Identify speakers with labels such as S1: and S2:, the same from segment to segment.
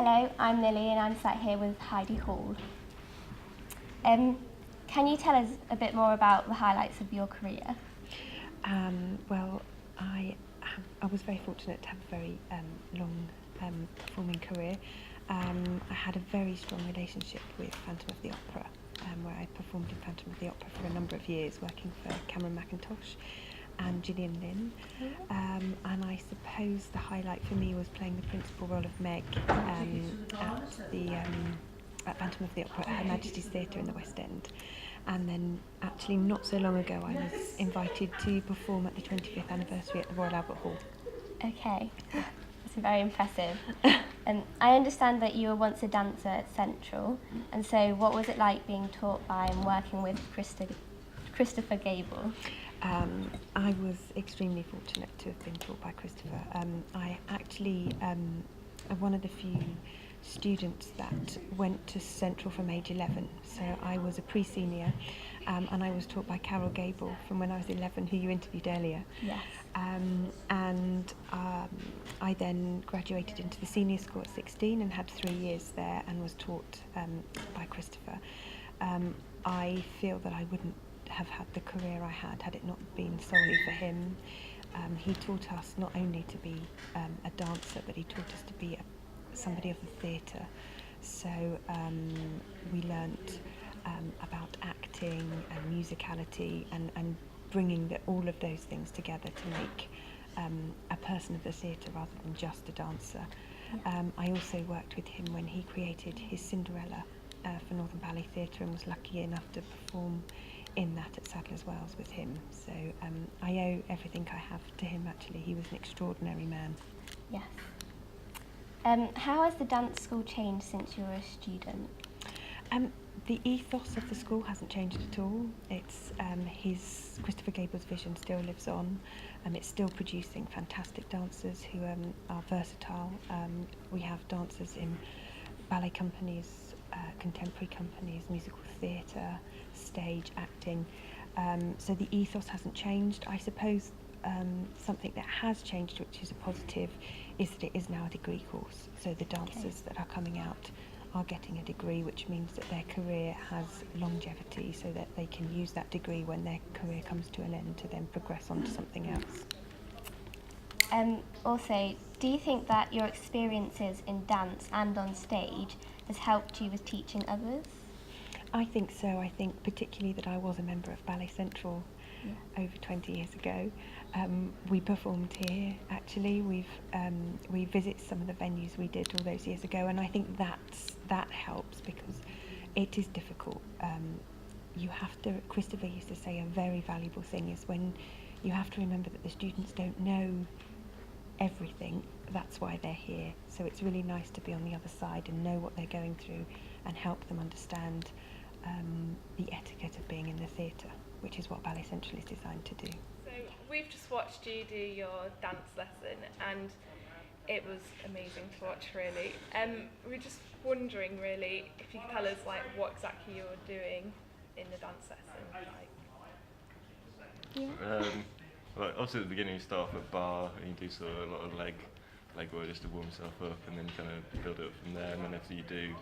S1: Hello, I'm Lily and I'm sat here with Heidi Hall. Can you tell us a bit more about the highlights of your career?
S2: Well, I was very fortunate to have a very long performing career. I had a very strong relationship with Phantom of the Opera, where I performed in Phantom of the Opera for a number of years, working for Cameron Mackintosh and Gillian Lynn. And I suppose the highlight for me was playing the principal role of Meg at Phantom of the Opera at Her Majesty's Theatre in the West End. And then actually not so long ago I was invited to perform at the 25th anniversary at the Royal Albert Hall.
S1: Okay, that's very impressive. I understand that you were once a dancer at Central, and so what was it like being taught by and working with Christopher Gable?
S2: I was extremely fortunate to have been taught by Christopher. I actually am one of the few students that went to Central from age 11. So I was a pre-senior and I was taught by Carol Gable from when I was 11, who you interviewed earlier.
S1: Yes.
S2: I then graduated into the senior school at 16 and had 3 years there and was taught by Christopher. I feel that I wouldn't have had the career I had it not been solely for him. He taught us not only to be a dancer, but he taught us to be somebody of the theatre. So we learnt about acting and musicality and bringing all of those things together to make a person of the theatre rather than just a dancer. I also worked with him when he created his Cinderella for Northern Ballet Theatre and was lucky enough to perform in that at Sadler's Wells with him. So I owe everything I have to him actually. He was an extraordinary man.
S1: Yes. How has the dance school changed since you were a student?
S2: The ethos of the school hasn't changed at all. It's Christopher Gable's vision still lives on. It's still producing fantastic dancers who are versatile. We have dancers in ballet companies, contemporary companies, musical theatre, stage acting. So the ethos hasn't changed. I suppose something that has changed, which is a positive, is that it is now a degree course. So the dancers that are coming out are getting a degree, which means that their career has longevity, so that they can use that degree when their career comes to an end to then progress on to something else.
S1: Also, do you think that your experiences in dance and on stage has helped you with teaching others?
S2: I think so. I think particularly that I was a member of Ballet Central over 20 years ago. We performed here actually. We visit some of the venues we did all those years ago, and I think that helps because it is difficult. You have to, Christopher used to say a very valuable thing is when you have to remember that the students don't know everything. That's why they're here. So it's really nice to be on the other side and know what they're going through and help them understand the etiquette of being in the theatre, which is what Ballet Central is designed to do.
S3: So we've just watched you do your dance lesson and it was amazing to watch really. We're just wondering really if you could tell us like what exactly you're doing in the dance lesson.
S4: Well, obviously at the beginning you start off at bar and you do sort of a lot of leg work just to warm yourself up, and then kind of build it up from there, and then after you do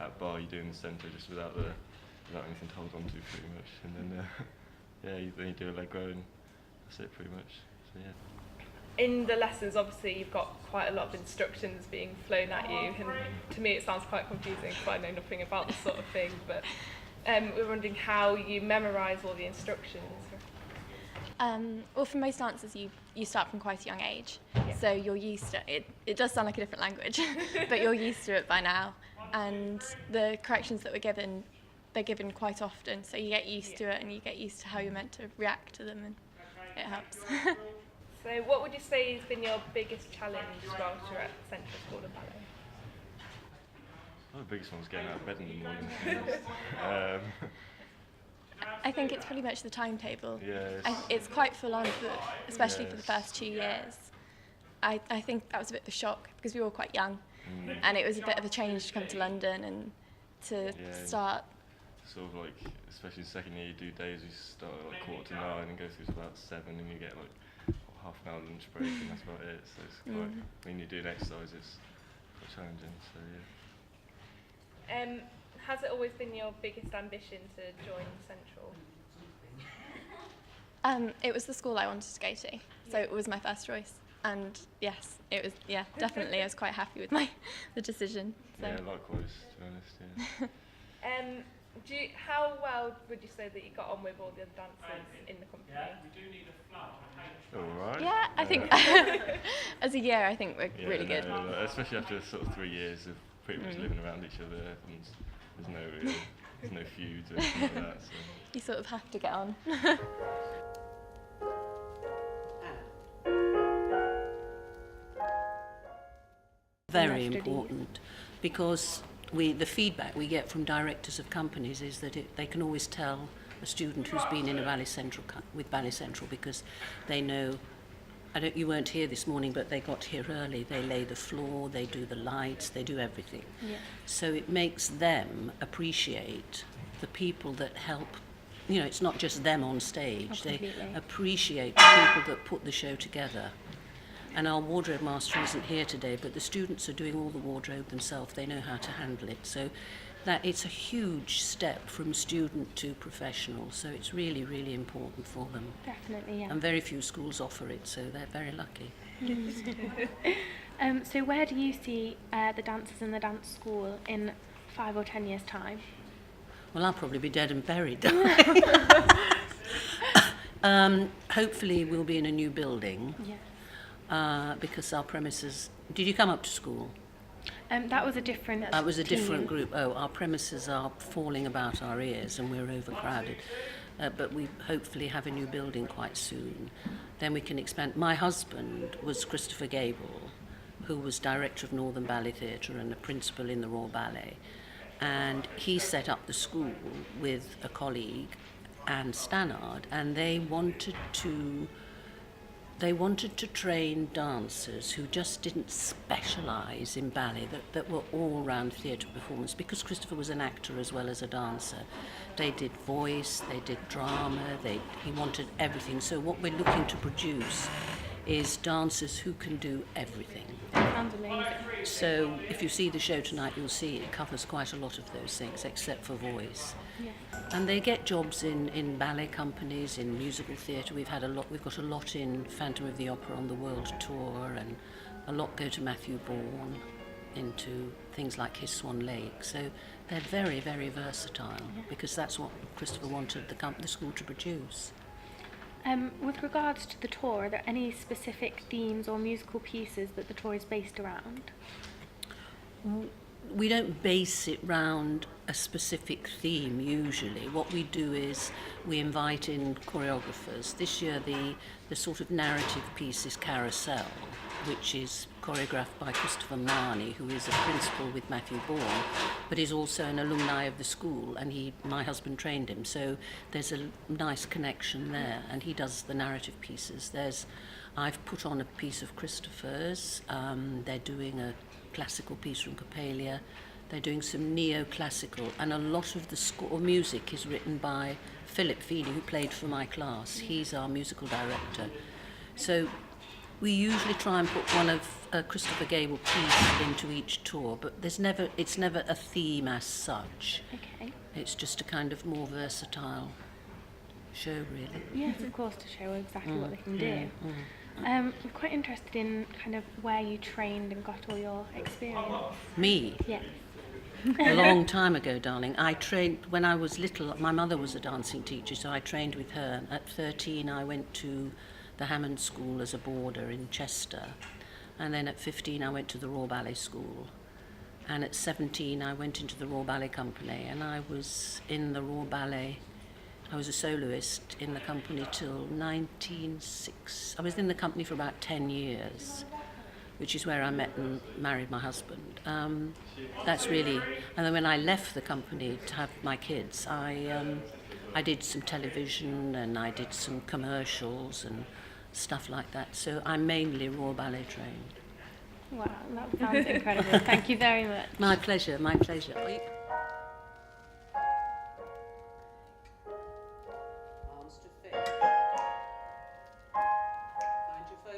S4: at bar you do in the centre just without anything to hold on to pretty much, and then then you do a leg row and that's it pretty much. So yeah.
S3: In the lessons obviously you've got quite a lot of instructions being flown at you, and to me it sounds quite confusing because I know nothing about this sort of thing, but we're wondering how you memorise all the instructions.
S5: Well, for most dancers, you start from quite a young age, so you're used to it. It does sound like a different language, but you're used to it by now. And the corrections that we're given, they're given quite often, so you get used to it and you get used to how you're meant to react to them, and it helps.
S3: So what would you say has been your biggest challenge whilst you're at Central School of Ballet?
S4: Well, the biggest one was getting out of bed in the morning, to be honest.
S5: I think it's pretty much the timetable.
S4: Yeah,
S5: it's quite full on, especially for the first 2 years. I think that was a bit of a shock because we were all quite young, and it was a bit of a change to come to London and to start.
S4: Sort of like, especially the second year you do days, you start at like 9:15 and go through to about 7, and you get like half an hour lunch break, and that's about it. So it's quite, when you're doing exercises, quite challenging. So yeah.
S3: Has it always been your biggest ambition to join Central?
S5: It was the school I wanted to go to, so it was my first choice. And yes, it was, yeah, definitely. I was quite happy with the decision. So.
S4: Yeah, likewise, to be honest, yeah.
S3: How well would you say that you got on with all the other dancers in the company?
S4: All right.
S5: Yeah, I think as a year, I think we're really good.
S4: Especially after sort of 3 years of pretty much living around each other, and there's no feud or anything like that. So.
S5: You sort of have to get on.
S6: Very important, because the feedback we get from directors of companies is that they can always tell a student who's been in a Ballet Central with Ballet Central, because they know, you weren't here this morning, but they got here early. They lay the floor, they do the lights, they do everything. Yeah. So it makes them appreciate the people that help. It's not just them on stage. They appreciate the people that put the show together. And our wardrobe master isn't here today, but the students are doing all the wardrobe themselves. They know how to handle it. So that it's a huge step from student to professional. So it's really, really important for them.
S7: Definitely, yeah.
S6: And very few schools offer it, so they're very lucky.
S7: So where do you see the dancers in the dance school in 5 or 10 years' time?
S6: Well, I'll probably be dead and buried. Hopefully we'll be in a new building.
S7: Yeah.
S6: Because our premises... Did you come up to school?
S7: That was a different
S6: That was a
S7: team.
S6: different group. Oh, our premises are falling about our ears and we're overcrowded. But we hopefully have a new building quite soon. Then we can expand. My husband was Christopher Gable, who was director of Northern Ballet Theatre and a principal in the Royal Ballet. And he set up the school with a colleague, Anne Stannard, and they wanted to train dancers who just didn't specialise in ballet, that were all-round theatre performers, because Christopher was an actor as well as a dancer. They did voice, they did drama, he wanted everything. So what we're looking to produce is dancers who can do everything.
S7: Sounds amazing.
S6: So if you see the show tonight, you'll see it covers quite a lot of those things, except for voice.
S7: Yeah.
S6: And they get jobs in ballet companies, in musical theatre. We've got a lot in Phantom of the Opera on the world tour, and a lot go to Matthew Bourne, into things like His Swan Lake. So they're very, very versatile, because that's what Christopher wanted the school to produce.
S7: With regards to the tour, are there any specific themes or musical pieces that the tour is based around?
S6: We don't base it round a specific theme usually. What we do is we invite in choreographers. This year the sort of narrative piece is Carousel, which is choreographed by Christopher Marnie, who is a principal with Matthew Bourne, but is also an alumni of the school, and my husband trained him, so there's a nice connection there, and he does the narrative pieces. I've put on a piece of Christopher's. They're doing a classical piece from Coppelia. They're doing some neoclassical, and a lot of the score music is written by Philip Feeney, who played for my class. He's our musical director. So we usually try and put one of Christopher Gable piece into each tour, but it's never a theme as such.
S7: Okay.
S6: It's just a kind of more versatile show, really.
S7: Yes, of course, to show exactly what they can do. I'm quite interested in kind of where you trained and got all your experience.
S6: Me?
S7: Yes.
S6: A long time ago, darling. I trained when I was little. My mother was a dancing teacher, so I trained with her. At 13, I went to the Hammond School as a boarder in Chester. And then at 15, I went to the Royal Ballet School. And at 17, I went into the Royal Ballet Company, and I was in the Royal Ballet. I was a soloist in the company till 1906. I was in the company for about 10 years, which is where I met and married my husband. That's really, and then when I left the company to have my kids, I did some television and I did some commercials and stuff like that. So I'm mainly Royal Ballet trained.
S7: Wow, that sounds incredible. Thank you very much.
S6: My pleasure, my pleasure.